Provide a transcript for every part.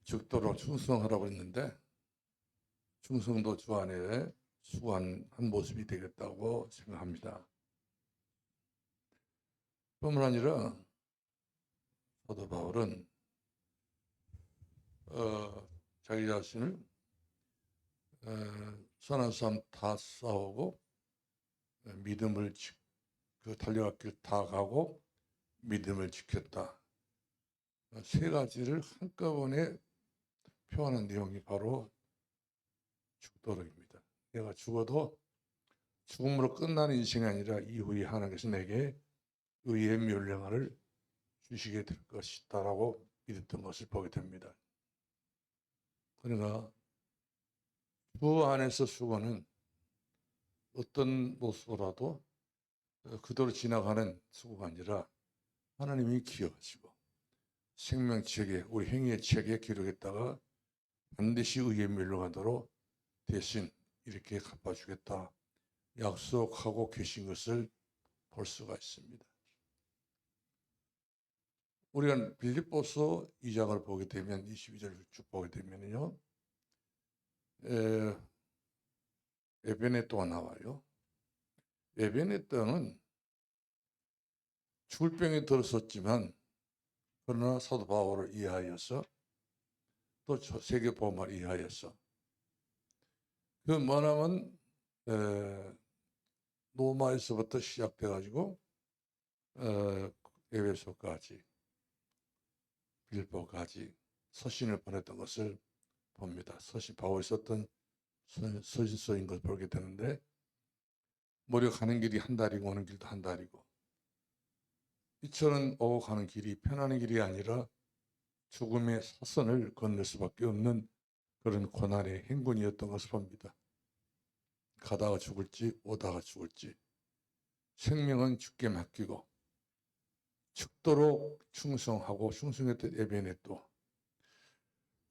죽도록 충성하라고 했는데 충성도 주 안에 수고한 한 모습이 되겠다고 생각합니다. 뿐만 아니라 사도 바울은 자기 자신을 선한 싸움 다 싸우고 믿음을 달려갈 길 다 가고 믿음을 지켰다. 세 가지를 한꺼번에 표현한 내용이 바로 죽도록입니다. 내가 죽어도 죽음으로 끝나는 인생이 아니라 이후에 하나님께서 내게 의의 멸령을 주시게 될 것이다라고 믿었던 것을 보게 됩니다. 그러나 주 안에서 수고는 어떤 모습으로라도 그대로 지나가는 수고가 아니라 하나님이 기억하시고 생명책에 우리 행위의 책에 기록했다가 반드시 의의 멸령하도록 대신 이렇게 갚아주겠다 약속하고 계신 것을 볼 수가 있습니다. 우리가 빌립보서 2장을 보게 되면 22절을 쭉 보게 되면요, 에베네토가 나와요. 에베네토는 죽을 병에 들었었지만 그러나 사도 바울을 이해하여서 또 세계 복음을 이해하여서 그 뭐냐면 로마에서부터 시작돼 가지고 에베소까지 빌립보까지 서신을 보냈던 것을 봅니다. 바울이 썼던 서신서인 것을 보게 되는데 머리가 가는 길이 한 달이고 오는 길도 한 달이고 이처럼 오고 가는 길이 편안한 길이 아니라 죽음의 사선을 건널 수밖에 없는 그런 고난의 행군이었던 것을 봅니다. 가다가 죽을지 오다가 죽을지 생명은 주께 맡기고 죽도록 충성하고 충성했던 에베네토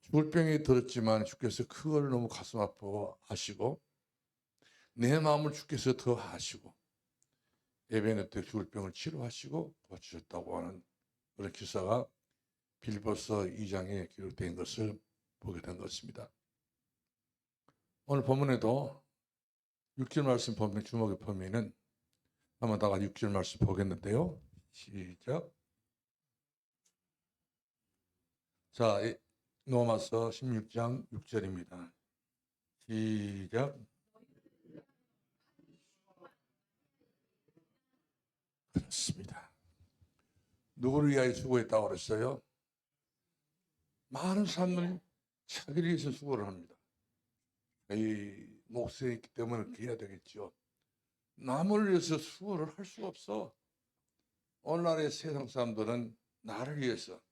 죽을 병이 들었지만 주께서 그걸 너무 가슴 아프고 아시고 내 마음을 주께서 더 아시고 에베네토의 죽을 병을 치료하시고 고치셨다고 하는 그런 기사가 빌립보서 2장에 기록된 것을 보게 된 것입니다. 오늘 본문에도 6절 말씀 보면 주목의 범위는 한번 다 같이 6절 말씀 보겠는데요. 시작. 자, 로마서 16장 6절입니다. 시작. 그렇습니다. 누구를 위하여 수고했다고 그랬어요? 많은 사람들이 자기를 위해서 수고를 합니다. 이 목숨이 있기 때문에 그렇게 해야 되겠죠. 남을 위해서 수고를 할 수가 없어. 오늘날의 세상 사람들은 나를 위해서,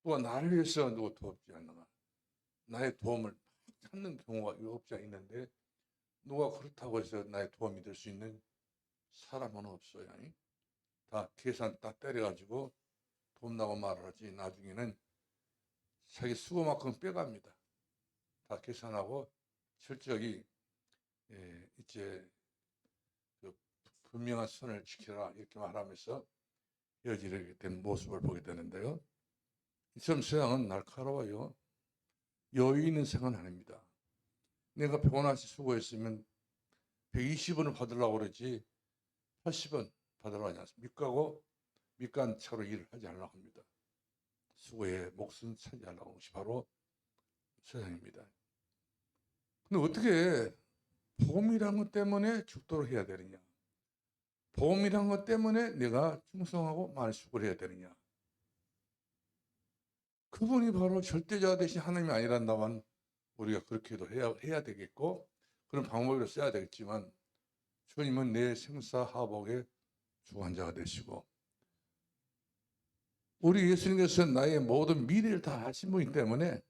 누가 나를 위해서 누구 도와주지 않는가. 나의 도움을 찾는 경우가 없지 않아 있는데 누가 그렇다고 해서 나의 도움이 될 수 있는 사람은 없어요. 다 계산 다 때려가지고 돈 나고 말을 하지 나중에는 자기 수고만큼 빼갑니다. 다 계산하고 철저히 이제 그 분명한 선을 지켜라 이렇게 말하면서 헤어지게 된 모습을 보게 되는데요. 이처럼 세상은 날카로워요. 여유 있는 생각은 아닙니다. 내가 100원씩 수고했으면 120원을 받으려고 그러지 80원 받으려고 하지 않습니까? 밑간 차로 일을 하지 않으려고 합니다. 수고의 몫은 차지하려고 하는 것이 바로 세상입니다. 근데 어떻게 보험이란 것 때문에 죽도록 해야 되느냐? 보험이란 것 때문에 내가 충성하고 많이 수고를 해야 되느냐? 그분이 바로 절대자 되신 하나님이 아니란다면 우리가 그렇게도 해야 되겠고 그런 방법을 써야 되겠지만 주님은 내 생사하복의 주관자가 되시고 우리 예수님께서 나의 모든 미래를 다 아신 분이기 때문에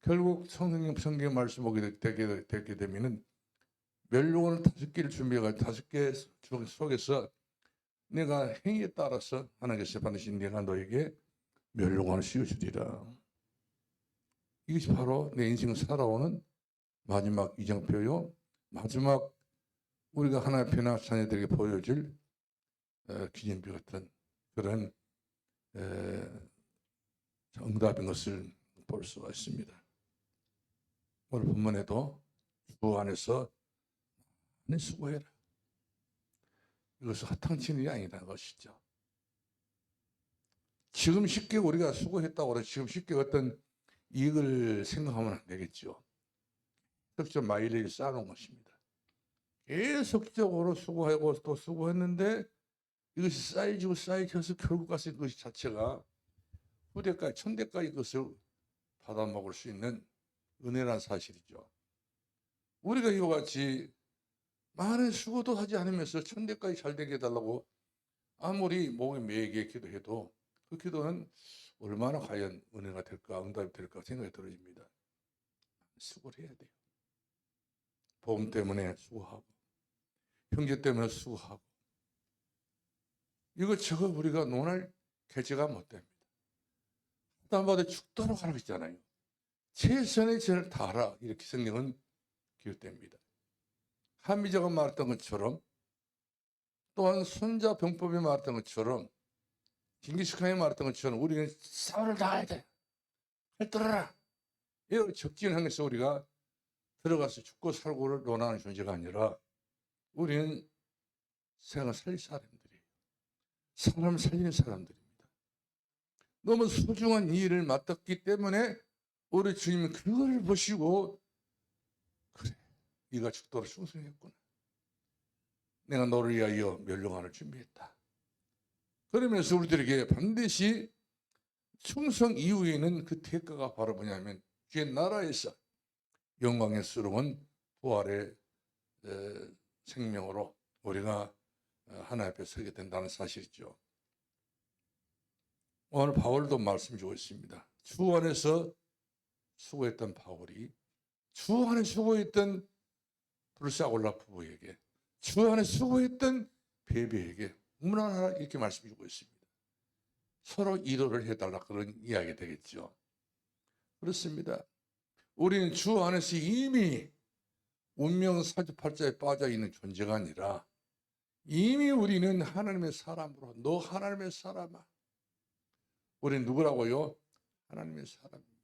결국 성경 말씀 보게 되게 되면은 멸류관을 5개를 준비해가지고 5개 속에서 내가 행위에 따라서 하나님께서 반드시 내가 너에게 멸류관을 씌워주리라. 이것이 바로 내 인생을 살아오는 마지막 이정표요. 마지막 우리가 하나님의 변화 자녀들에게 보여줄 기념비 같은 그런 응답인 것을 볼 수가 있습니다. 오늘 본문에도 주 안에서 많이 수고해라. 이것은 허탕치는 일이 아니라는 것이죠. 지금 쉽게 우리가 수고했다고 해서 지금 쉽게 어떤 이익을 생각하면 안 되겠죠. 적정 마일리지를 쌓아놓은 것입니다. 계속적으로 수고하고 또 수고했는데 이것이 쌓여지고 쌓여져서 결국 가서 그것이 자체가 후대까지 천대까지 그것을 받아먹을 수 있는 은혜란 사실이죠. 우리가 이와 같이 많은 수고도 하지 않으면서 천대까지 잘 되게 해달라고 아무리 목에 매게 기도해도 그 기도는 얼마나 과연 은혜가 될까 응답이 될까 생각이 들어집니다. 수고를 해야 돼요. 복음 때문에 수고하고 형제 때문에 수고하고 이것저것 우리가 논할 계제가 못 됩니다. 하다마다 죽도록 하라고 했잖아요. 최선의 죄를 다하라 이렇게 성경은 기록됩니다. 한미자가 말했던 것처럼 또한 손자 병법이 말했던 것처럼 징기스칸이 말했던 것처럼 우리는 싸움을 당해야 돼. 할떨어라. 이런 적진한 것에서 우리가 들어가서 죽고 살고를 논하는 존재가 아니라 우리는 세상을 살릴 사람들이에요. 사람을 살리는 사람들입니다. 너무 소중한 이 일을 맡았기 때문에 우리 주님은 그걸 보시고 그래 네가 죽도록 충성했구나. 내가 너를 위하여 멸류관을 준비했다. 그러면서 우리들에게 반드시 충성 이후에는 그 대가가 바로 뭐냐면 주의 나라에서 영광스러운 부활의 생명으로 우리가 하나님 앞에 서게 된다는 사실이죠. 오늘 바울도 말씀 주고 있습니다. 주 안에서 수고했던 바울이 주 안에 수고했던 브루스아골라 부부에게 주 안에 수고했던 베베에게 문안하라 이렇게 말씀 주고 있습니다. 서로 위로를 해달라 그런 이야기 되겠죠. 그렇습니다. 우리는 주 안에서 이미 운명 사주팔자에 빠져 있는 존재가 아니라 이미 우리는 하나님의 사람으로 너 하나님의 사람아. 우리는 누구라고요? 하나님의 사람입니다.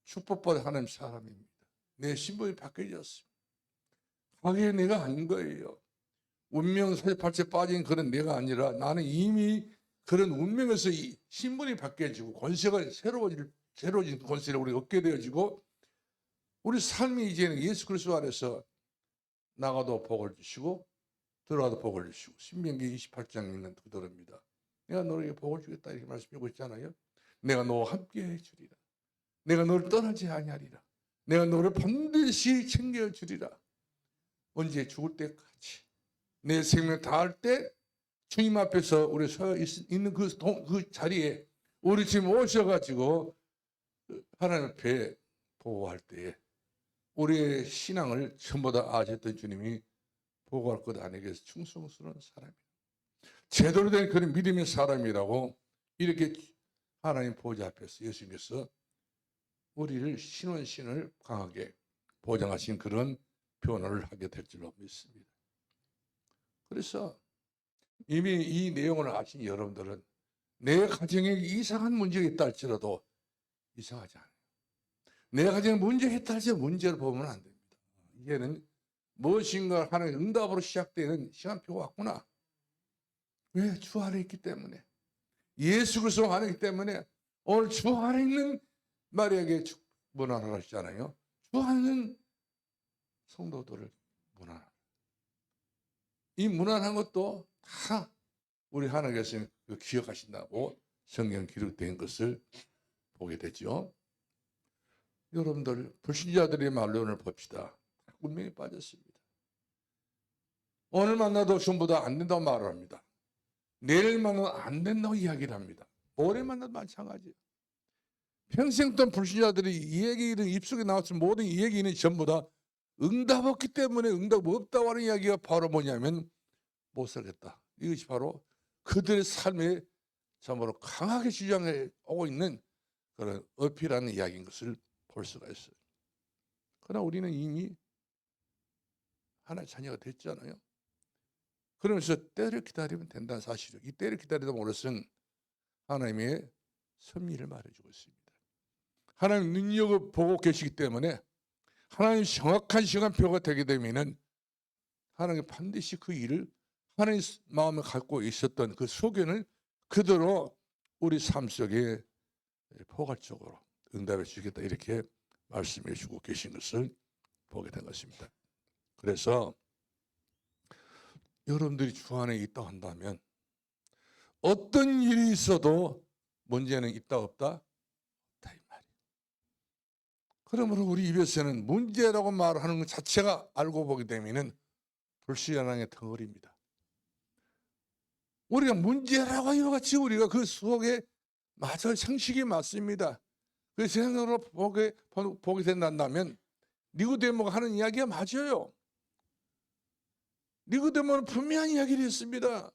축복받은 하나님의 사람입니다. 내 신분이 바뀌어졌습니다. 과거에 내가 아닌 거예요. 운명 사주팔자에 빠진 그런 내가 아니라 나는 이미 그런 운명에서 신분이 바뀌어지고 권세가 새로워진 권세를 우리가 얻게 되어지고 우리 삶이 이제는 예수 그리스도 안에서 나가도 복을 주시고 들어가도 복을 주시고 신명기 28장 있는 그대로입니다. 내가 너에게 복을 주겠다 이렇게 말씀하고 있잖아요. 내가 너와 함께 해주리라. 내가 너를 떠나지 아니하리라. 내가 너를 반드시 챙겨주리라. 언제 죽을 때까지 내 생명 다할 때 주님 앞에서 우리 서 있는 그 자리에 우리 지금 오셔가지고 하나님 앞에 보고할 때에 우리의 신앙을 전부 다 아셨던 주님이 보고할 것 아니겠어. 충성스러운 사람이다. 제대로 된 그런 믿음의 사람이라고 이렇게 하나님 보좌 앞에서 예수님께서 우리를 신원신을 강하게 보장하신 그런 표현을 하게 될 줄로 믿습니다. 그래서 이미 이 내용을 아신 여러분들은 내 가정에 이상한 문제가 있다 할지라도 이상하지 않아요. 내 가정에 문제가 있다 할지라도 문제를 보면 안 됩니다. 이제는 무엇인가 하는 응답으로 시작되는 시간표가 왔구나. 왜? 주 안에 있기 때문에. 예수 그리스도 안에 있기 때문에 오늘 주 안에 있는 마리아에게 문안을 하시잖아요. 주 안에 있는 성도들을 문안을. 이 문안한 것도 다 우리 하나님께서 기억하신다고 성경 기록된 것을 보게 되죠. 여러분들 불신자들의 말론을 봅시다. 운명에 빠졌습니다. 오늘 만나도 전부 다 안 된다고 말을 합니다. 내일 만나도 안 된다고 이야기를 합니다. 모레 만나도 마찬가지예요. 평생 동안 불신자들이 이 얘기는 입속에 나왔을 모든 이 얘기는 전부 다 응답 없기 때문에 응답 없다고 하는 이야기가 바로 뭐냐면 못 살겠다. 이것이 바로 그들의 삶에 참으로 강하게 주장해 오고 있는 그런 어필하는 이야기인 것을 볼 수가 있어요. 그러나 우리는 이미 하나의 자녀가 됐잖아요. 그러면서 때를 기다리면 된다는 사실이죠. 이 때를 기다리다 보는 것은 하나님의 섭리를 말해주고 있습니다. 하나님 눈여겨보고 계시기 때문에 하나님 정확한 시간표가 되게 되면은 하나님 반드시 그 일을 하나님 마음을 갖고 있었던 그 소견을 그대로 우리 삶 속에 포괄적으로 응답해 주겠다, 이렇게 말씀해 주고 계신 것을 보게 된 것입니다. 그래서 여러분들이 주 안에 있다 한다면 어떤 일이 있어도 문제는 있다 없다? 없다, 이 말이에요. 그러므로 우리 입에서는 문제라고 말하는 것 자체가 알고 보게 되면은 불신앙의 덩어리입니다. 우리가 문제라고 이와 같이 우리가 그 속에 맞아 상식이 맞습니다. 그 세상으로 보게 된다면 니고데모가 하는 이야기가 맞아요. 니고데모는 분명한 이야기를 했습니다.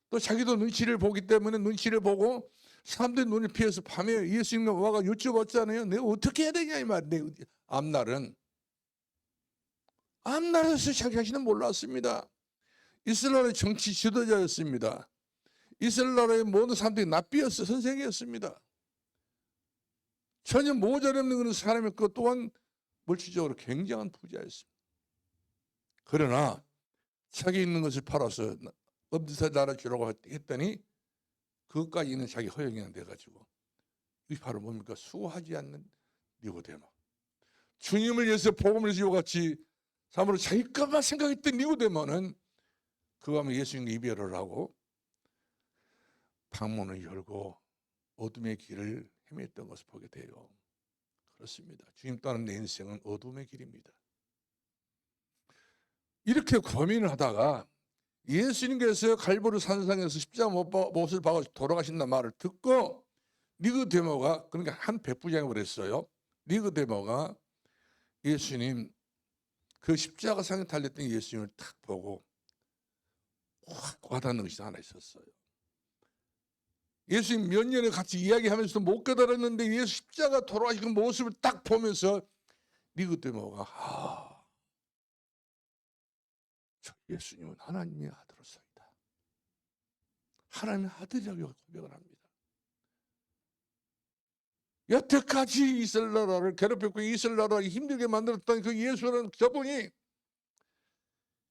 또 자기도 눈치를 보기 때문에 눈치를 보고 사람들이 눈을 피해서 밤에 예수님 와가 여쭤봤잖아요. 내가 어떻게 해야 되냐 이 말이에요. 앞날에서 자기 자신은 몰랐습니다. 이스라엘의 정치 지도자였습니다. 이스라엘의 모든 사람들이 납비였어, 선생이었습니다. 전혀 모자없는 그런 사람이었고 또한 물질적으로 굉장한 부자였습니다. 그러나 자기 있는 것을 팔아서 엄지서 나눠주라고 했더니 그것까지는 자기 허용이 안 돼가지고, 이게 바로 뭡니까? 수고하지 않는 니고데모. 주님을 위해서 복음을 주고 같이 참으로 자기 것만 생각했던 니고데모는 그거 하면 예수님과 이별을 하고 방문을 열고 어둠의 길을 헤맸던 것을 보게 돼요. 그렇습니다. 주님 따르는 내 인생은 어둠의 길입니다. 이렇게 고민을 하다가 예수님께서 갈보리 산상에서 십자가 못을 박아 돌아가신다는 말을 듣고 니고데모가, 그러니까 한 백부장이 그랬어요. 니고데모가 예수님, 그 십자가 상에 달렸던 예수님을 딱 보고 확 와닿는 것이 하나 있었어요. 예수님 몇 년을 같이 이야기하면서도 못 깨달았는데 예수 십자가 돌아가신 그 모습을 딱 보면서 니고데모가 저 예수님은 하나님의 아들로서이다. 하나님의 아들이라고 고백을 합니다. 여태까지 이스라엘 나라를 괴롭혔고 이스라엘 나라를 힘들게 만들었던 그 예수라는 저분이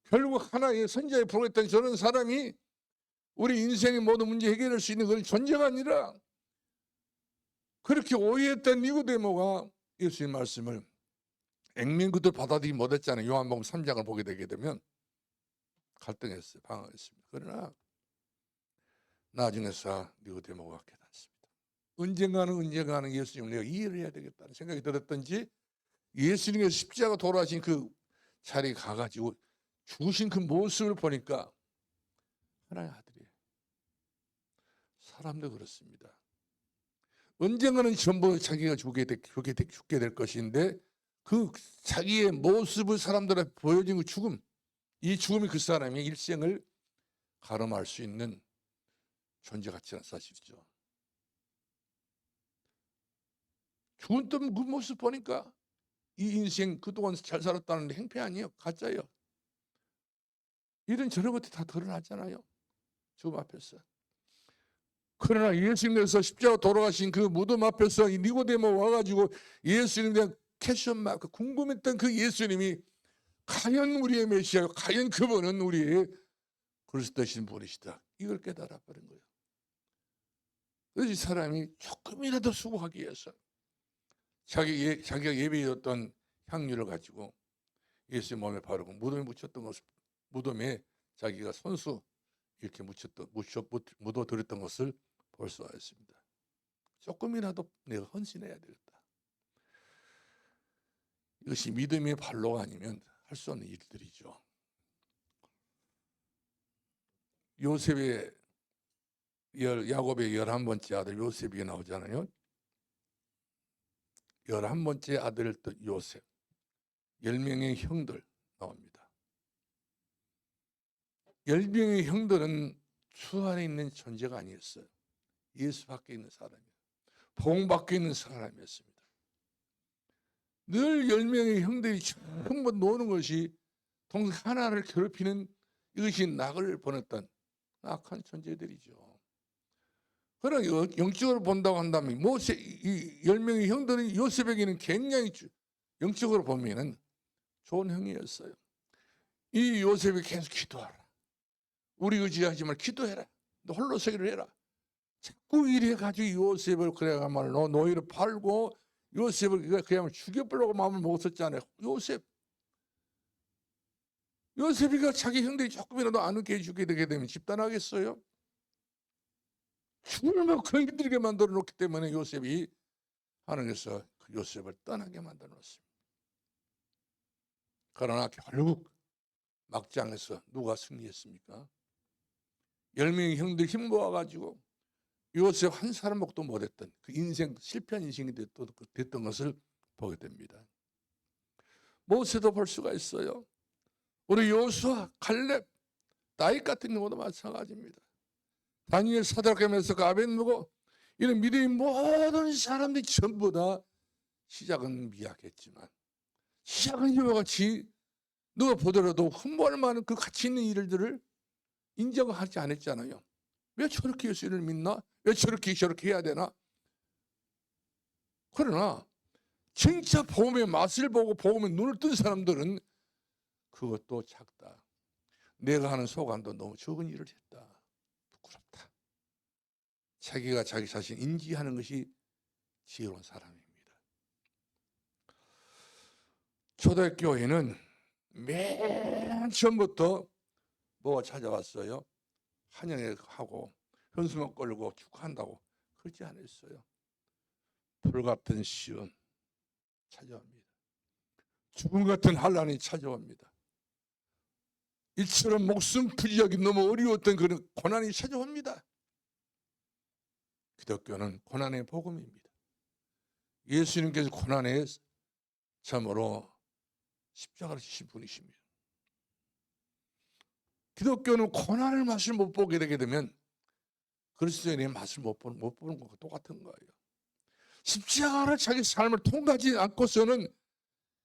결국 하나의 선지자에 부르겠던 저런 사람이 우리 인생의 모든 문제 해결할 수 있는 그런 존재가 아니라, 그렇게 오해했던 니고데모가 예수님 말씀을 앵맹그들 받아들이지 못했잖아요. 요한복음 3장을 보게 되게 되면 갈등했어요. 방황했습니다. 그러나 나중에서 니고데모가 깨닫습니다. 언젠가는 예수님을 내가 이해를 해야 되겠다는 생각이 들었던지 예수님의 십자가 돌아가신 그 자리에 가가지고 죽으신 그 모습을 보니까 하나님의 아들이에요. 사람도 그렇습니다. 언젠가는 전부 자기가 죽게 될 것인데 그 자기의 모습을 사람들한테 보여준 그 죽음, 이 죽음이 그 사람의 일생을 가름할 수 있는 존재 같지는 사실이죠. 죽었던 그 모습 보니까 이 인생 그동안 잘 살았다는 행패 아니에요. 가짜예요. 이런 저런 것들이 다 드러나잖아요. 죽음 앞에서. 그러나 예수님께서 십자가 돌아가신 그 무덤 앞에서 이 니고데모 와가지고 예수님에 대한 퀘스천 마크, 궁금했던 그 예수님이 과연 우리의 메시아, 과연 그분은 우리의 그리스도 되신 분이시다, 이걸 깨달아 버린 거예요. 그래서 이 사람이 조금이라도 수고하기 위해서 자기가 예배했던 향유를 가지고 예수의 몸에 바르고 무덤에 묻혔던 것을, 무덤에 자기가 손수 이렇게 묻어드렸던 것을 볼 수가 있습니다. 조금이라도 내가 헌신해야 되겠다. 이것이 믿음의 발로가 아니면 할 수 없는 일들이죠. 요셉의 야곱의 11번째 아들 요셉이 나오잖아요. 11번째 아들 요셉, 10명의 형들 나옵니다. 10명의 형들은 주 안에 있는 존재가 아니었어요. 예수 밖에 있는 사람이에요. 복음 밖에 있는 사람이었습니다. 늘 10명의 형들이 전부 노는 것이 동생 하나를 괴롭히는, 이것이 낙을 보냈던 악한 존재들이죠. 그러나 영적으로 본다고 한다면 모세 이 10명의 형들은 요셉에게는 굉장히 영적으로 보면은 좋은 형이었어요. 이 요셉이 계속 기도하라. 우리 의지하지 말고 기도해라. 너 홀로 서기를 해라. 자꾸 이래가지고 요셉을 그래야말로 노예로 팔고 요셉을 그야말로 죽여보려고 마음을 먹었었잖아요. 요셉이가 자기 형들이 조금이라도 안 웃게 해주게 되게 되면 집단하겠어요? 죽을 막 그런 길들게 만들어 놓기 때문에 요셉이 하나님께서 그 요셉을 떠나게 만들어 놓습니다. 그러나 결국 막장에서 누가 승리했습니까? 10명의 형들 힘 모아가지고 요셉 한 사람 먹도 못했던 그 인생 실패한 인생이 됐던 것을 보게 됩니다. 모세도 볼 수가 있어요. 우리 요수아, 칼렙, 다윗 같은 경우도 마찬가지입니다. 다니엘, 사드락, 메삭, 아벳느고 이런 믿음의 모든 사람들이 전부 다 시작은 미약했지만 시작은 이와 같이 누가 보더라도 흠모할 만한 그 가치 있는 일들을 인정하지 않았잖아요. 왜 저렇게 예수를 믿나? 왜 저렇게 해야 되나? 그러나 진짜 복음의 맛을 보고 복음의 눈을 뜬 사람들은 그것도 작다. 내가 하는 소관도 너무 적은 일을 했다. 부끄럽다. 자기가 자기 자신 인지하는 것이 지혜로운 사람입니다. 초대교회는 맨 처음부터 뭐가 찾아왔어요? 환영하고 현수막 걸고 축하한다고 그러지 않았어요. 불같은 시험 찾아옵니다. 죽음 같은 환난이 찾아옵니다. 이처럼 목숨 부지하기 너무 어려웠던 그런 고난이 찾아옵니다. 기독교는 고난의 복음입니다. 예수님께서 고난에 참으로 십자가를 지신 분이십니다. 기독교는 고난의 맛을 못 보게 되게 되면 그리스도인의 맛을 못 보는 것과 똑같은 거예요. 십자가를 자기 삶을 통과하지 않고서는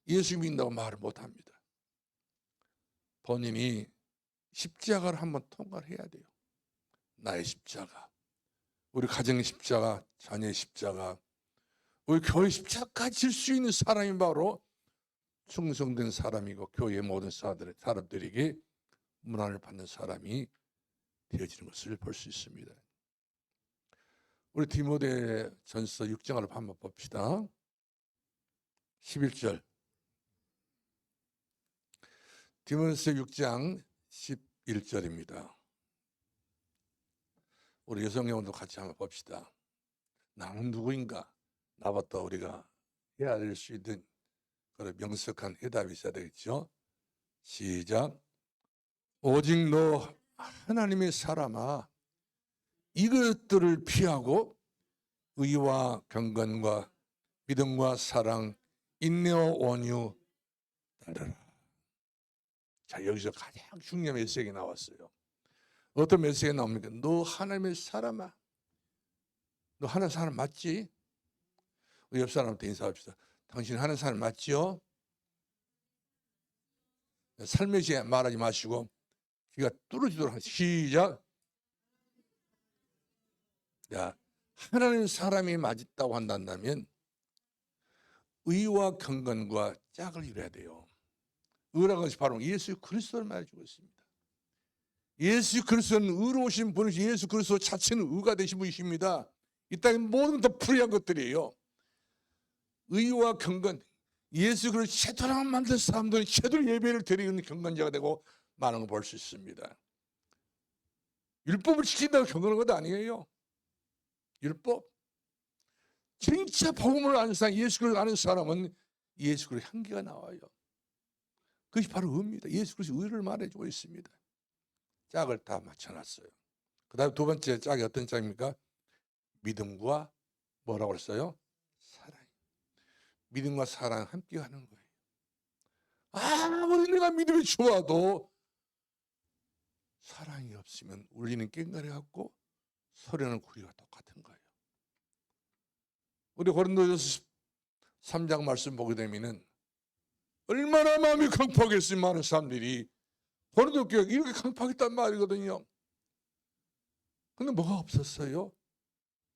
예수 믿는다고 말을 못합니다. 본인이 십자가를 한번 통과를 해야 돼요. 나의 십자가, 우리 가정의 십자가, 자녀의 십자가, 우리 교회 십자가까지 질 수 있는 사람이 바로 충성된 사람이고 교회의 모든 사람들에게 문안을 받는 사람이 되어지는 것을 볼 수 있습니다. 우리 디모데전서 6장을 한번 봅시다. 11절. 디모데전서 6장 11절입니다. 우리 여성여원도 같이 한번 봅시다. 나는 누구인가? 나부터 우리가 해야 될 수 있는 그런 명석한 해답이 있어야 되겠죠. 시작. 오직 너 하나님의 사람아, 이것들을 피하고 의와 경건과 믿음과 사랑, 인내와 온유 따르라. 자, 여기서 가장 중요한 메시지가 나왔어요. 어떤 메시지가 나옵니까? 너 하나님의 사람아. 너 하나님 사람 맞지? 우리 옆 사람한테 인사합시다. 당신 하나님 사람 맞지요? 살며시 말하지 마시고 귀가 뚫어지도록 하세요. 시작. 야, 하나님 사람이 맞다고 한다면 의와 경건과 짝을 이뤄야 돼요. 의라는 것이 바로 예수 그리스도를 말해주고 있습니다. 예수 그리스도는 의로우신 분이시, 예수 그리스도 자체는 의가 되신 분이십니다. 이 땅의 모든 다 불의한 것들이에요. 의와 경건, 예수 그리스도 제대로 만든 사람들은 제대로 예배를 드리는 경건자가 되고 많은 걸 볼 수 있습니다. 율법을 지킨다고 경건한 것 아니에요. 율법. 진짜 복음을 아는 사람, 예수 그리스도를 아는 사람은 예수 그리스도의 향기가 나와요. 그것이 바로 의입니다. 예수 그리스도의 의를 말해주고 있습니다. 짝을 다 맞춰놨어요. 그 다음에 두 번째 짝이 어떤 짝입니까? 믿음과 뭐라고 했어요? 사랑. 믿음과 사랑 함께 하는 거예요. 아무리 내가 믿음이 좋아도 사랑이 없으면 울리는 깽가리 같고 소리는 구리가 똑같은 거예요. 우리 고린도전서 3장 말씀 보게 되면은 얼마나 마음이 강팍했으면 많은 사람들이 고린도 교회 이렇게 강팍했단 말이거든요. 근데 뭐가 없었어요?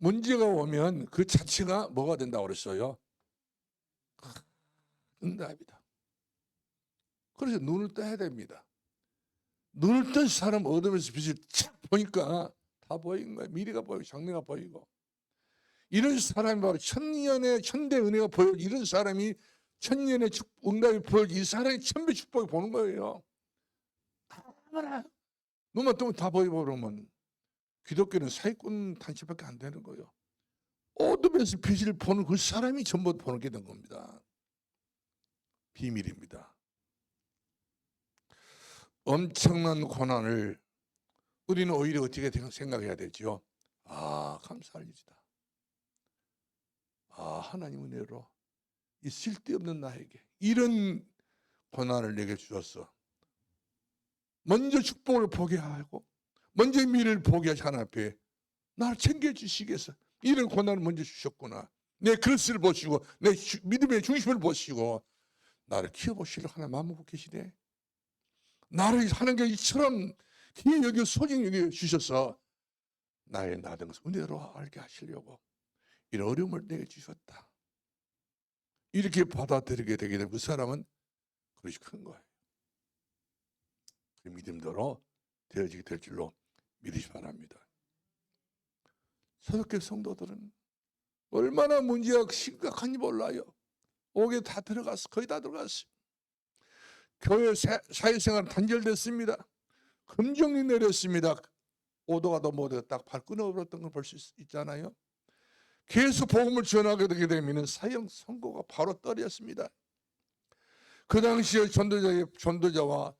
문제가 오면 그 자체가 뭐가 된다고 그랬어요? 응답이다. 그래서 눈을 떠야 됩니다. 눈을 뜬 사람 어둠에서 빛을 착 보니까 다 보이는 거예요. 미래가 보이고 장래가 보이고. 이런 사람이 바로 천년의 현대 은혜가 보여. 이런 사람이 천년의 응답이 보여. 이 사람이 천배 축복이 보는 거예요. 아무나 눈만 뜨면 다 보이고 그러면 기독교는 사기꾼 단체밖에 안 되는 거예요. 어둠에서 빛을 보는 그 사람이 전부 보는 게 된 겁니다. 비밀입니다. 엄청난 고난을 우리는 오히려 어떻게 생각해야 되죠? 감사할 일이다. 하나님 은혜로 이 쓸데없는 나에게 이런 고난을 내게 주셨어. 먼저 축복을 보게 하고 먼저 미래를 보게 하시 하나님 앞에 나를 챙겨주시겠어. 이런 고난을 먼저 주셨구나. 내 그릇을 보시고 내 믿음의 중심을 보시고 나를 키워보시려고 하나님 마음 먹고 계시네. 나를 하는 게 이처럼 귀히 여기 소중히 여기 주셔서 나의 나된 것을 은혜로 알게 하시려고 이런 어려움을 내게 주셨다. 이렇게 받아들이게 되게 되면 그 사람은 그것이 큰 거예요. 그 믿음대로 되어지게 될 줄로 믿으시 바랍니다. 서석교 성도들은 얼마나 문제가 심각한지 몰라요. 옥에 다 들어갔어. 거의 다 들어갔어요. 교회 사회생활 단절됐습니다. 금정이 내렸습니다. 오도가 더 못해서 딱 발 끊어버렸던 걸 볼 수 있잖아요. 계속 복음을 전하게 되게 되면 사형 선고가 바로 떨어졌습니다. 그 당시에 전도자와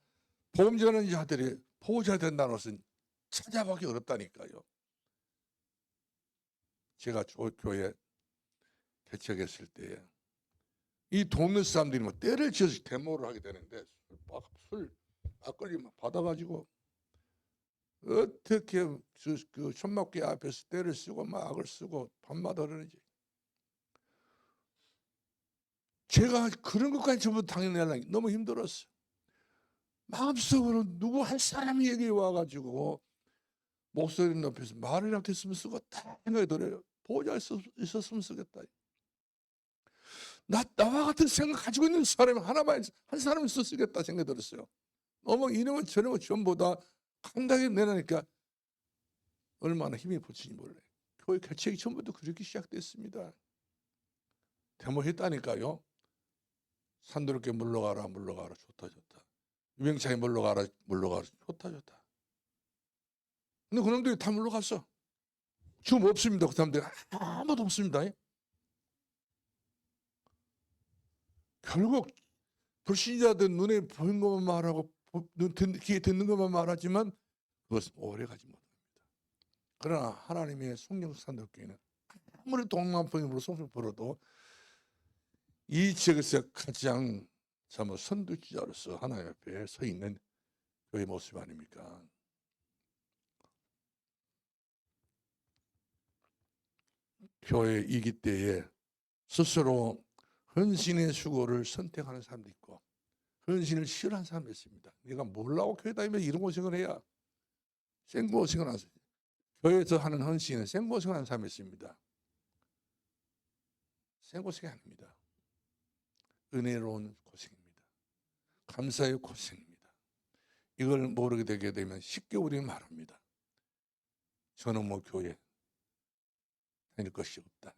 복음 전하는 자들이 보호자 된다는 것은 찾아보기 어렵다니까요. 제가 교회 개척했을 때 이 동네 사람들이 뭐 때를 지어서 데모를 하게 되는데 술 막걸리 막 받아가지고 어떻게 그 천막교 앞에서 때를 쓰고 막을 쓰고 밤마다 그러는지 제가 그런 것까지 전부 당연히 너무 힘들었어요. 마음속으로 누구 한 사람이 여기 와가지고 목소리 높여서 말이라도 했으면 쓰겠다 생각이 들어요. 보호자 있었으면 쓰겠다. 나와 같은 생각 가지고 있는 사람이 하나만 한 사람 있어 쓰겠다 생각이 들었어요. 너무 이놈은 저놈은 전부 다 강하게 내놓으니까 얼마나 힘이 붙이는지 몰라요. 교회 개척이 전부터 그렇게 시작됐습니다. 데모했다니까요. 산도롭게 물러가라 좋다 유병창이 물러가라 좋다. 근데 그놈들이 다 물러갔어. 지금 없습니다. 그 사람들이 아무도 없습니다. 결국 불신자들 눈에 보인 것만 말하고 귀에 듣는 것만 말하지만 그것은 오래 가지 못합니다. 그러나 하나님의 성령 산도교회는 아무리 동남풍으로 성령 불어도 이 지역에서 가장 선두주자로서 하나님 앞에 서 있는 교회 모습 아닙니까? 교회 이기 때에 스스로 헌신의 수고를 선택하는 사람도 있고 헌신을 싫어하는 사람도 있습니다. 내가 몰라고 교회 다니면 이런 고생을 해야 생고생을 하세요. 교회에서 하는 헌신은 생고생을 하는 사람이 있습니다. 생고생이 아닙니다. 은혜로운 고생입니다. 감사의 고생입니다. 이걸 모르게 되게 되면 쉽게 우리는 말합니다. 저는 뭐 교회 다닐 것이 없다.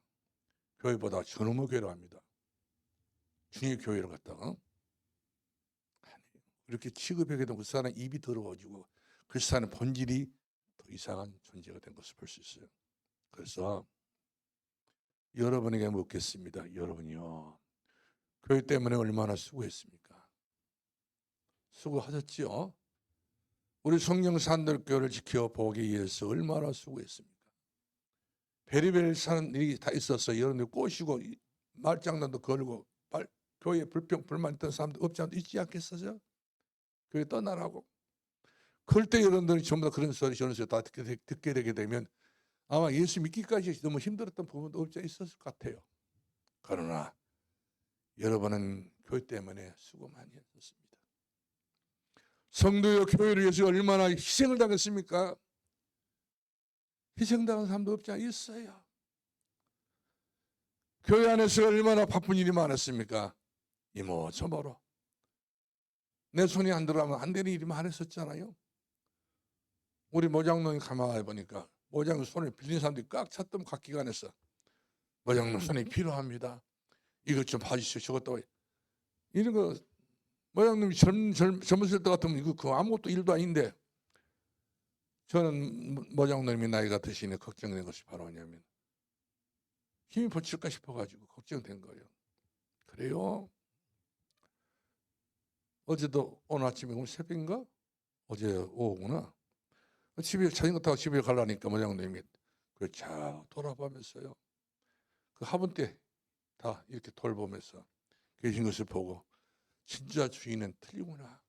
교회보다 저는 뭐 교회로 합니다. 주님의 교회로 갔다가 이렇게 취급하게 되면 그 사람 입이 더러워지고 그 사람의 본질이 더 이상한 존재가 된 것을 볼 수 있어요. 그래서 여러분에게 묻겠습니다. 여러분이요. 교회 때문에 얼마나 수고했습니까? 수고하셨지요? 우리 성령산들교회를 지켜보기 위해서 얼마나 수고했습니까? 베리벨 사람들이 다 있었어요. 여러분들 꼬시고 말장난도 걸고 교회에 불만 있던 사람들 없지 않도 있지 않겠어요? 교회 떠나라고. 그럴 때 여러분들이 전부 다 그런 소리 저런 소리 다 듣게 되게 되면 아마 예수 믿기까지 너무 힘들었던 부분도 없지 있었을 것 같아요. 그러나 여러분은 교회 때문에 수고 많이 했었습니다. 성도여 교회를 위해서 얼마나 희생을 당했습니까? 희생당한 사람도 없지 않 있어요. 교회 안에서 얼마나 바쁜 일이 많았습니까? 이모 저모로 내 손이 안 들어가면 안 되는 일이 많았었잖아요. 우리 모장님이 가만히 보니까 모장님 손을 빌린 사람들이 꽉 찼던 각 기관에서 모장님 손이 필요합니다. 이것 좀 봐주시오. 저것도 이런 거 모장님이 젊으실 때 같으면 이거 그 아무것도 일도 아닌데 저는 모장님이 나이가 드시니 걱정된 것이 바로 뭐냐면 힘이 붙일까 싶어가지고 걱정된 거예요. 그래요? 어제도 오늘 아침에 오늘 새벽인가? 어제 오후구나. 집에 자전거 타고 집에 가려니까 모장님이 그걸 쫙 돌아보면서요. 그 화분 때 다 이렇게 돌보면서 계신 것을 보고 진짜 주인은 틀리구나.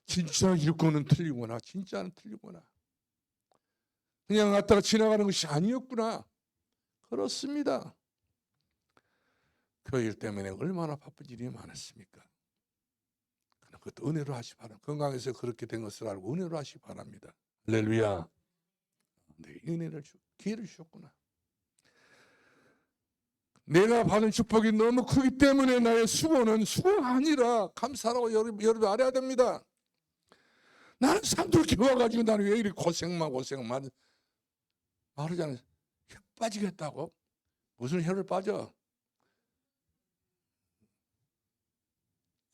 진짜 일꾼은 틀리구나. 진짜는 틀리구나. 그냥 갔다가 지나가는 것이 아니었구나. 그렇습니다. 그 일 때문에 얼마나 바쁜 일이 많았습니까? 그것도 은혜로 하시 바랍니다. 건강해서 그렇게 된 것을 알고 은혜로 하시기 바랍니다. 할렐루야. 네, 은혜를 기회를 주셨구나. 내가 받은 축복이 너무 크기 때문에 나의 수고는 수고가 아니라 감사라고 여러분 알아야 됩니다. 나는 사람들 겨워가지고 나는 왜 이렇게 고생만 말하잖아요. 혀 빠지겠다고? 무슨 혀를 빠져?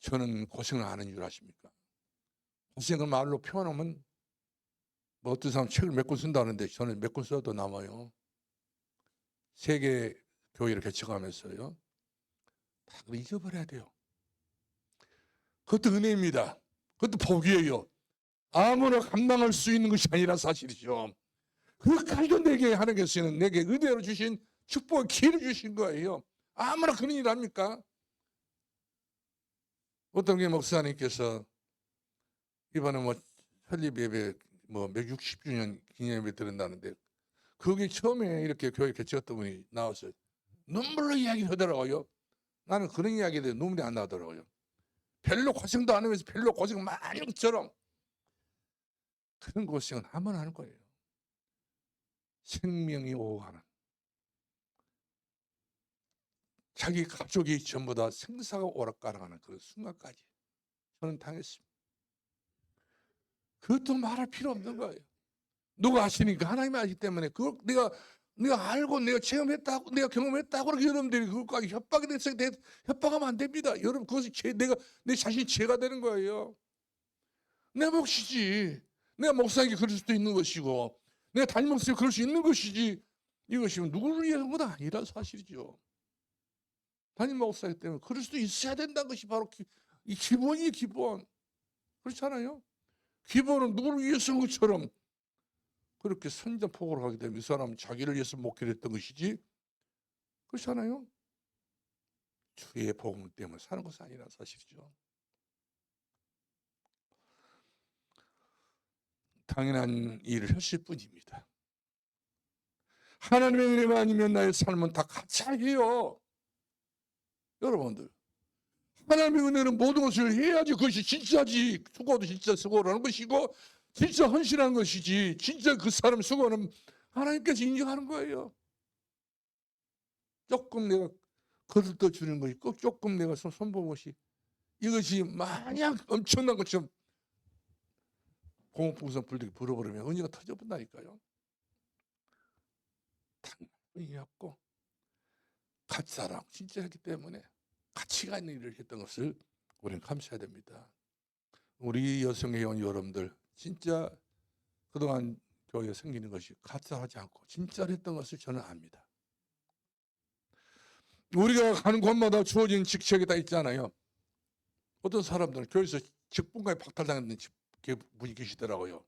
저는 고생을 안 하는 줄 아십니까? 고생을 말로 표현하면 뭐 어떤 사람 책을 몇 권 쓴다는데 저는 몇 권 써도 남아요. 세계 교회를 개척하면서요. 다 잊어버려야 돼요. 그것도 은혜입니다. 그것도 복이에요. 아무나 감당할 수 있는 것이 아니라 사실이죠. 그것까지도 내게 하나님께서는 내게 은혜로 주신 축복의 기회를 주신 거예요. 아무나 그런 일 합니까? 어떤 게 목사님께서 이번에 뭐 설립 예배 뭐 160주년 기념 예배 드린다는데 그게 처음에 이렇게 교회 개척했던 분이 나와서 눈물로 이야기하더라고요. 나는 그런 이야기에 눈물이 안 나더라고요. 별로 고생도 안 하면서 별로 고생 많이 한 것처럼 그런 고생은 한번 하는 거예요. 생명이 오고 가는 자기 가족이 전부 다 생사가 오락가락하는 그런 순간까지 저는 당했습니다. 그것도 말할 필요 없는 거예요. 누가 아시니까 하나님이 아시기 때문에 그걸 내가 알고 내가 체험했다고 내가 경험했다고 그렇게 여러분들이 그것까지 협박이 됐어요. 협박하면 안 됩니다. 여러분 그것이 내 자신이 죄가 되는 거예요. 내 몫이지. 내가 목사에게 그럴 수도 있는 것이고 내가 담임 목사에게 그럴 수 있는 것이지 이것이 누구를 위한 건 아니라 사실이죠. 담임 목사이기 때문에 그럴 수도 있어야 된다는 것이 바로 이 기본이에요. 기본. 그렇잖아요. 기본은 누구를 위해서 한 것처럼 그렇게 선전포고를 하게 되면 이 사람은 자기를 위해서 목회를 했던 것이지 그렇잖아요. 주의 복음 때문에 사는 것은 아니라 사실이죠. 당연한 일을 했을 뿐입니다. 하나님의 은혜가 아니면 나의 삶은 다 가짜예요. 여러분들 하나님의 은혜는 모든 것을 해야지 그것이 진짜지. 수고도 진짜 수고라는 것이고 진짜 헌신한 것이지 진짜 그 사람 수고는 하나님께서 인정하는 거예요. 조금 내가 거들떠 주는 것이 꼭 조금 내가 손본 것이 이것이 마냥 엄청난 것처럼 공업풍선 불들이 불어버리면 은혜가 터져본다니까요. 당연이었고 가짜랑 진짜 했기 때문에 가치가 있는 일을 했던 것을 우리는 감사해야 됩니다. 우리 여성회원 여러분들 진짜 그동안 교회에 생기는 것이 가짜하지 않고 진짜로 했던 것을 저는 압니다. 우리가 가는 곳마다 주어진 직책이 다 있잖아요. 어떤 사람들은 교회에서 직분까지 박탈당했는 분이 계시더라고요.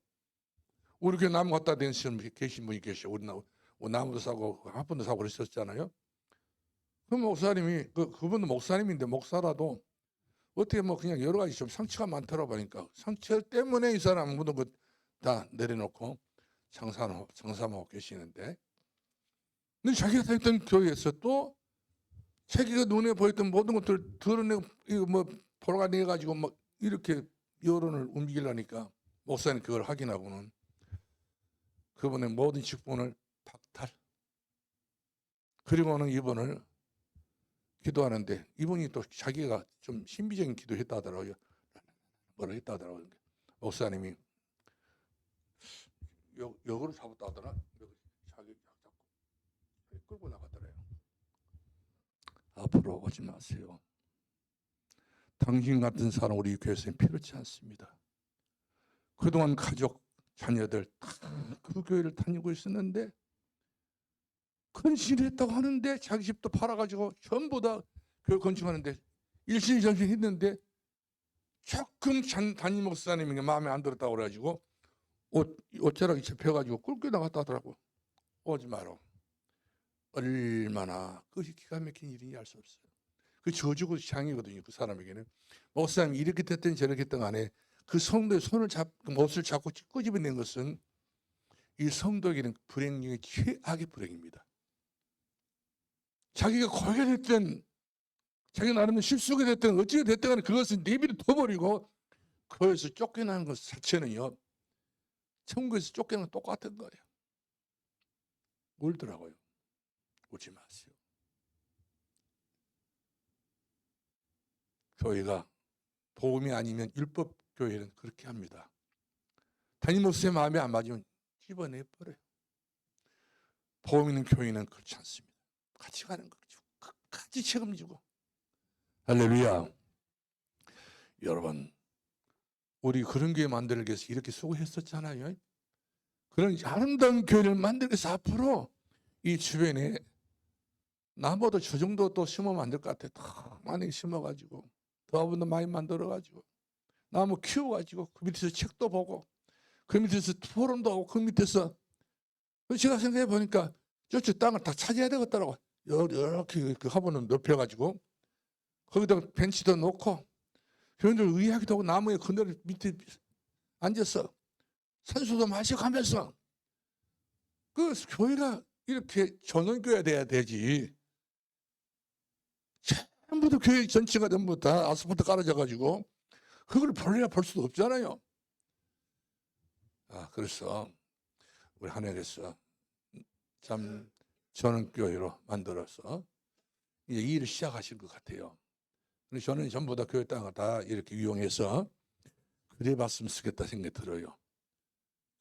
우리 교회 나무 갖다 대신 계신 분이 계셔. 우리 나무도 사고 화분도 사고 그랬었잖아요. 그 목사님이 그분도 목사님인데 목사라도 어떻게 뭐 그냥 여러 가지 좀 상처가 많더라고 보니까 상처 때문에 이 사람 모든 것 다 내려놓고 장사하고 계시는데 근데 자기가 다녔던 교회에서 또 자기가 눈에 보였던 모든 것들을 드러내고 뭐 돌아내 가지고 막 이렇게 여론을 움직이려니까 목사님 그걸 확인하고는 그분의 모든 직분을 박탈 그리고는 이분을 기도하는데 이분이 또 자기가 좀 신비적인 기도했다 하더라고요. 뭐라 했다 하더라고요. 목사님이 역으로 잡았다 하더라. 자기 잡고 끌고 나가더래요. 앞으로 오지 마세요. 당신 같은 사람 우리 교회에서는 필요치 않습니다. 그동안 가족, 자녀들 다 그 교회를 다니고 있었는데 헌신했다고 하는데 자기 집도 팔아가지고 전부 다 교회 건축하는데 일신전신 했는데 조금 담임 목사님이 마음에 안 들었다고 그래가지고 옷자락이 접혀가지고 끌고 나갔다 하더라고. 오지 마라. 얼마나 그것이 기가 막힌 일인지 알 수 없어요. 그 저주고 장이거든요. 그 사람에게는. 목사님이 이렇게 됐든 저렇게 됐든 간에 그 성도의 손을 못을 잡고 끄집어낸 것은 이 성도에게는 불행 중에 최악의 불행입니다. 자기가 거기가 됐든 자기 나름의 실수가 됐든 어찌가 됐든 간에 그것은 내비를 둬버리고 거기서 쫓겨나는 것 자체는요. 천국에서 쫓겨나는 것 똑같은 거예요. 울더라고요. 오지 마세요. 교회가 복음이 아니면 율법 교회는 그렇게 합니다. 담임 목사의 마음에 안 맞으면 집어내버려요. 복음 있는 교회는 그렇지 않습니다. 같이 가는 거죠. 끝까지 책임지고. 할렐루야. 여러분, 우리 그런 교회 만들기 위해서 이렇게 수고했었잖아요. 그런 아름다운 교회를 만들기 위해서 앞으로 이 주변에 나무도 저 정도 또 심으면 안 될 것 같아. 더 많이 심어가지고 더분도 많이 만들어가지고 나무 키워가지고 그 밑에서 책도 보고 그 밑에서 포럼도 하고 그 밑에서 제가 생각해 보니까 저쪽 땅을 다 차지해야 되겠더라고. 이렇게 화분을 넓혀가지고 거기다 벤치도 놓고 회원들 의학기도 하고 나무에 그늘 밑에 앉아서 산소도 마셔가면서 그 교회가 이렇게 전원교회가 돼야 되지. 전부 다 교회 전체가 전부 다 아스팔트 깔아져가지고 그걸 볼래야 볼 수도 없잖아요. 그래서 우리 하나님께서 참 전원교회로 만들어서 이제 이 일을 시작하실 것 같아요. 저는 전부 다 교회 땅을 다 이렇게 이용해서 그래 봤으면 좋겠다 생각이 들어요.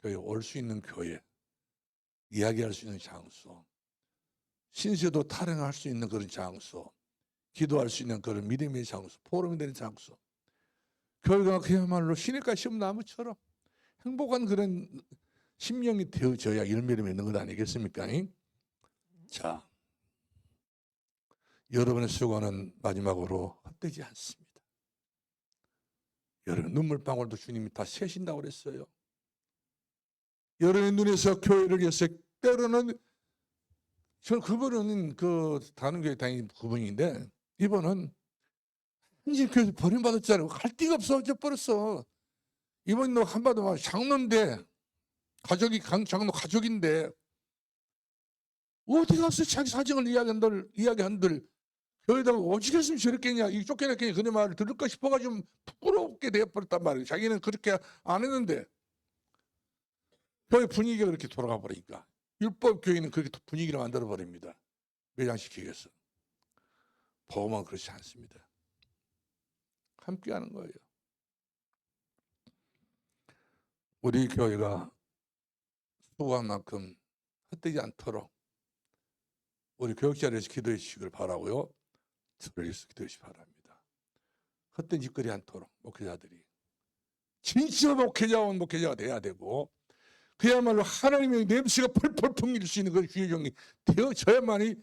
교회 올 수 있는 교회, 이야기할 수 있는 장소, 신세도 타령할 수 있는 그런 장소, 기도할 수 있는 그런 믿음의 장소, 포럼이 되는 장소. 교회가 그야말로 시냇가 심나무처럼 행복한 그런 심령이 되어져야 열매를 맺는 것 아니겠습니까? 자, 여러분의 수고는 마지막으로 헛되지 않습니다. 여러분 눈물방울도 주님이 다 세신다고 그랬어요. 여러분의 눈에서 교회를 위해서 때로는 저 그분은 그 다른 교회 다니는 그분인데 이분은 한지 교회에서 버림받았잖아요. 갈 데가 없어져 버렸어. 이번 너 한마디로 장로인데 가족이 장로 가족인데 어디 가서 자기 사정을 이야기한들 교회다가 어떻게 했으면 저랬겠냐 이 쫓겨났겠냐 그런 말을 들을까 싶어가지고 부끄럽게 되어버렸단 말이에요. 자기는 그렇게 안 했는데 교회 분위기가 그렇게 돌아가 버리니까 율법 교회는 그렇게 분위기를 만들어 버립니다. 매장시키기 위해서. 복음은 그렇지 않습니다. 함께하는 거예요. 우리 교회가 수고한 만큼 헛되지 않도록 우리 교육자리에서 기도해 주시길 바라고요. 저를 위해서 기도해 주시기 바랍니다. 헛된 짓거리 않도록 목회자들이 진짜 목회자원 목회자가 돼야 되고 그야말로 하나님의 냄새가 펄펄 풍길 수 있는 그 주의 종이 되어져야만이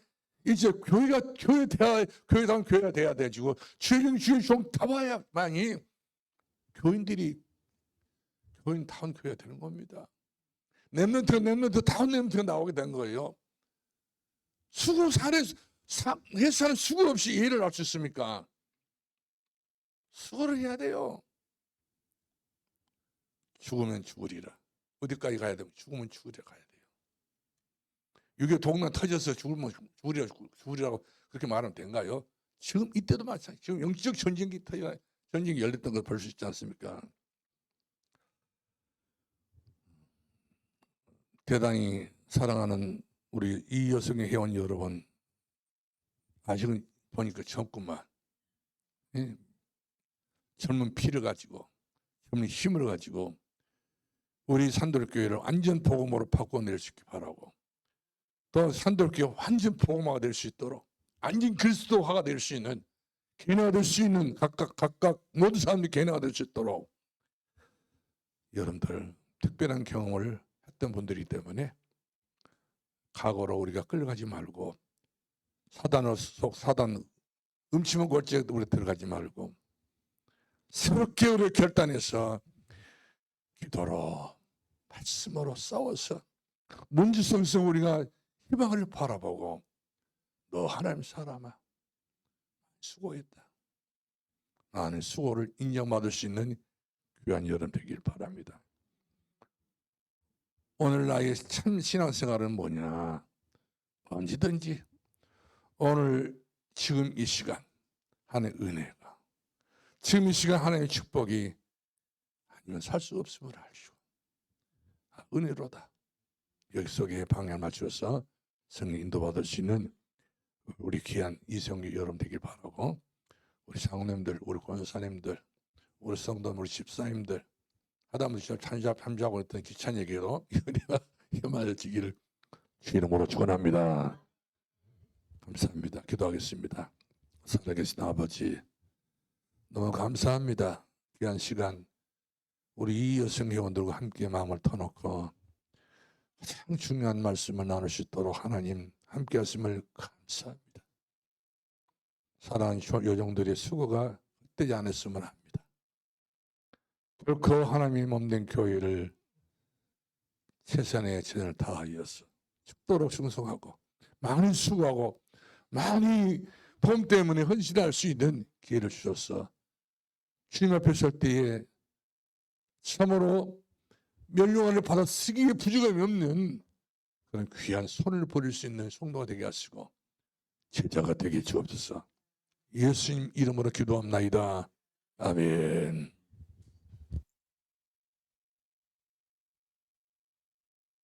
이제 교회다운 교회가 돼야 되고 주의 종 타봐야만이 교인다운 교회가 되는 겁니다. 렘넌트 다운 렘넌트가 나오게 된 거예요. 회사는 수고 없이 일을 할 수 있습니까? 수고를 해야 돼요. 죽으면 죽으리라. 어디까지 가야 되고 죽으면 죽으리라 가야 돼요. 이게 동남 터져서 죽으면 죽으리라고 그렇게 말하면 된가요? 지금 이때도 마찬가지. 지금 영적 전쟁이 열렸던 걸 볼 수 있지 않습니까? 대단히 사랑하는 우리 이 여성의 회원 여러분, 아직은 보니까 젊구만. 예? 젊은 피를 가지고 젊은 힘을 가지고 우리 산돌교회를 완전 복음으로 바꿔낼 수 있길 바라고, 또 산돌교회 완전 복음화가 될 수 있도록 완전 그리스도화가 될 수 있는, 개인화가 될 수 있는, 각각 모든 사람들이 개인화가 될 수 있도록 여러분들 특별한 경험을 했던 분들이기 때문에 과거로 우리가 끌려가지 말고 사단 음침한 골짜기에 우리 들어가지 말고 새롭게 우리 결단해서 기도로 말씀으로 싸워서 문제 속에서 우리가 희망을 바라보고, 너 하나님 사람아 수고했다, 나는 수고를 인정받을 수 있는 귀한 여러분 되길 바랍니다. 오늘 나의 참 신앙생활은 뭐냐? 언제든지 오늘 지금 이 시간 하나님의 은혜가, 지금 이 시간 하나님의 축복이 아니면 살 수 없음을 알시고 은혜로다. 여기 속에 방향을 맞추어서 성령 인도받을 수 있는 우리 귀한 이성규 여러분 되길 바라고, 우리 장로님들, 우리 권사님들, 우리 성도님, 우리 집사님들 하다못해 참조하고 있던 귀찬 얘기로 은혜가 임하여지기를 주 이름으로 축원합니다. 감사합니다. 기도하겠습니다. 살아계신 아버지, 너무 감사합니다. 귀한 시간 우리 이 여성 회원들과 함께 마음을 터놓고 가장 중요한 말씀을 나눌 수 있도록 하나님 함께 하심을 감사합니다. 사랑하는 여종들의 수고가 헛되지 않았음을 합니다. 결코 하나님이 몸된 교회를 최선의 최선을 다하여서 죽도록 충성하고 많이 수고하고 많이 봄 때문에 헌신할 수 있는 기회를 주셔서 주님 앞에 설 때에 참으로 멸류관을 받아 쓰기에 부족함이 없는 그런 귀한 손을 버릴 수 있는 성도가 되게 하시고 제자가 되게 주옵소서. 예수님 이름으로 기도합나이다. 아멘.